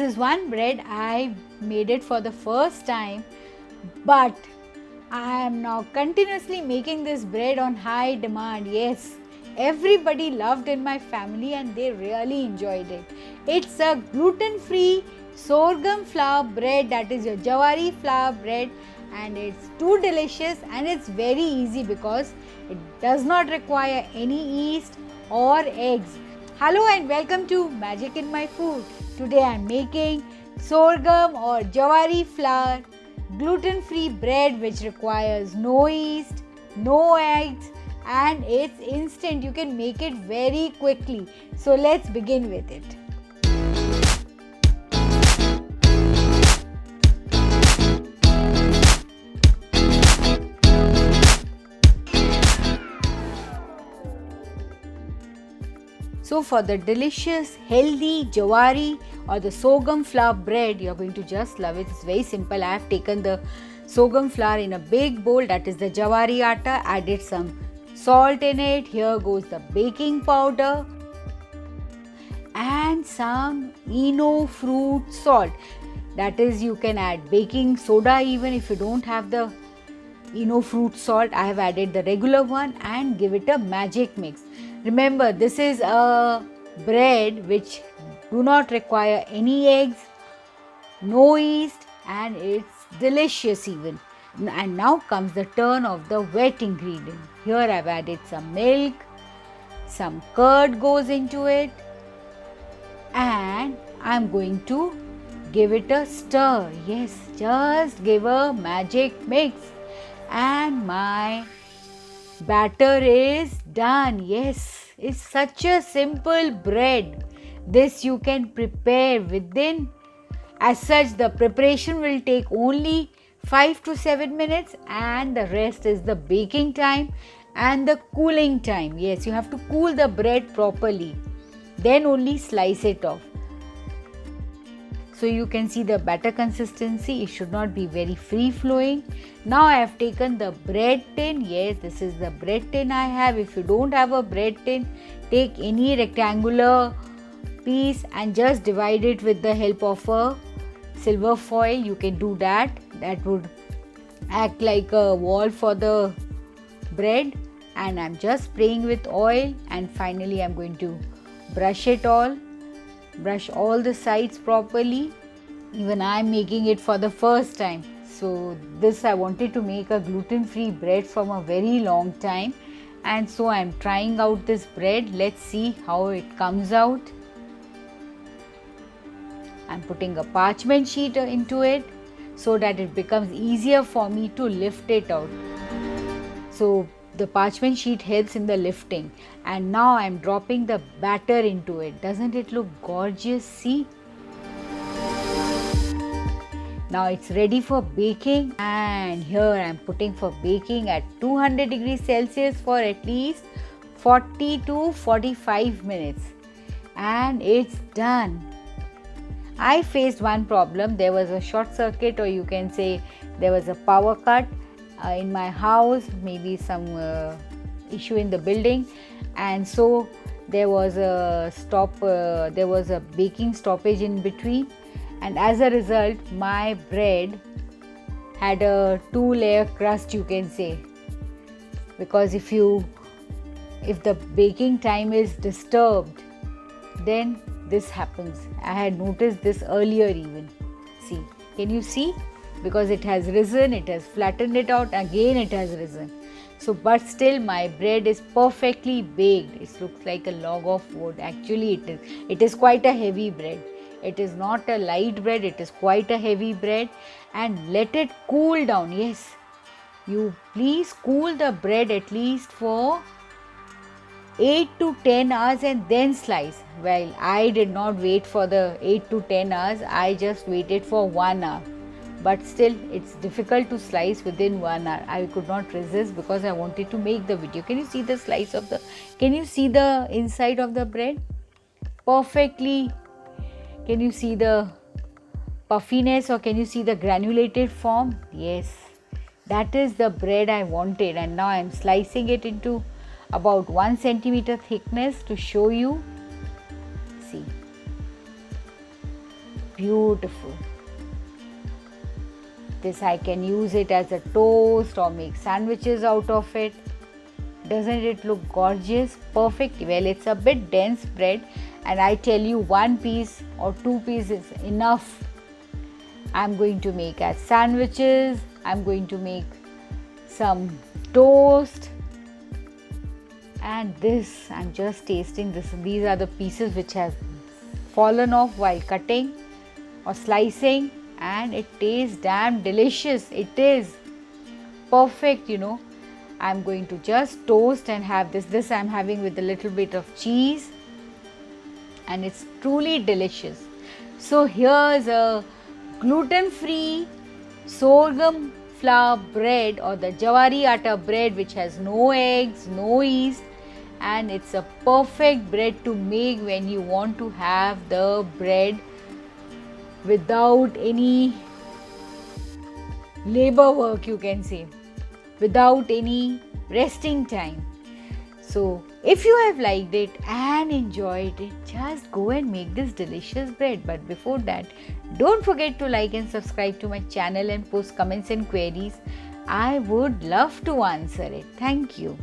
is one bread I made it for the first time, but I am now continuously making this bread on high demand. Yes, everybody loved in my family and they really enjoyed it. It's a gluten-free sorghum flour bread, that is your jawari flour bread, and it's too delicious and it's very easy because it does not require any yeast or eggs. Hello and welcome to Magic in My Food. Today I am making sorghum or jawari flour gluten-free bread which requires no yeast, no eggs, and it's instant. You can make it very quickly. So let's begin with it. So for the delicious, healthy jawari or the sorghum flour bread, you're going to just love it. It's very simple. I have taken the sorghum flour in a big bowl, that is the jawari atta, added some salt in it. Here goes the baking powder and some Eno fruit salt. That is, you can add baking soda even if you don't have the Eno fruit salt. I have added the regular one and give it a magic mix. Remember, this is a bread which do not require any eggs, no yeast, and it's delicious even. And now comes the turn of the wet ingredient. Here I've added some milk, some curd goes into it, and I'm going to give it a stir. Yes, just give a magic mix. And my batter is done. Yes, it's such a simple bread. This you can prepare within. As such, the preparation will take only 5 to 7 minutes, and the rest is the baking time and the cooling time. Yes, you have to cool the bread properly. Then only slice it off. So you can see the batter consistency, it should not be very free flowing. Now I have taken the bread tin. Yes, this is the bread tin I have. If you don't have a bread tin, take any rectangular piece and just divide it with the help of a silver foil. You can do that. That would act like a wall for the bread. And I'm just spraying with oil, and finally I'm going to brush it all. Brush all the sides properly. Even I am making it for the first time. So this, I wanted to make a gluten-free bread from a very long time, and so I am trying out this bread. Let's see how it comes out. I am putting a parchment sheet into it so that it becomes easier for me to lift it out. So the parchment sheet helps in the lifting, and now I am dropping the batter into it. Doesn't it look gorgeous? See? Now it's ready for baking, and here I am putting for baking at 200 degrees Celsius for at least 40 to 45 minutes, and it's done. I faced one problem. There was a short circuit, or you can say there was a power cut in my house, maybe some issue in the building, and so there was a there was a baking stoppage in between, and as a result my bread had a 2-layer crust, you can say, because if the baking time is disturbed, then this happens. I had noticed this earlier even. See, can you see? Because it has risen, it has flattened it out, again it has risen. So, but still my bread is perfectly baked. It looks like a log of wood. Actually it is. It is quite a heavy bread. It is not a light bread, it is quite a heavy bread. And let it cool down. Yes, you please cool the bread at least for 8 to 10 hours and then slice. Well, I did not wait for the 8 to 10 hours, I just waited for 1 hour. But still, it's difficult to slice within 1 hour. I could not resist because I wanted to make the video. Can you see the slice of can you see the inside of the bread? Perfectly. Can you see the puffiness, or can you see the granulated form? Yes, that is the bread I wanted, and now I am slicing it into about 1 centimeter thickness to show you. See, beautiful. This I can use it as a toast or make sandwiches out of it. Doesn't it look gorgeous? Perfect. Well, it's a bit dense bread, and I tell you, 1 piece or 2 pieces is enough. I'm going to make as sandwiches. I'm going to make some toast. And this, I'm just tasting this. These are the pieces which have fallen off while cutting or slicing, and it tastes damn delicious. It is perfect, you know. I'm going to just toast and have this. This I'm having with a little bit of cheese, and it's truly delicious. So here's a gluten-free sorghum flour bread, or the jawari atta bread, which has no eggs, no yeast, and it's a perfect bread to make when you want to have the bread without any labor work, you can say, without any resting time. So if you have liked it and enjoyed it, just go and make this delicious bread. But before that, don't forget to like and subscribe to my channel and post comments and queries. I would love to answer it. Thank you.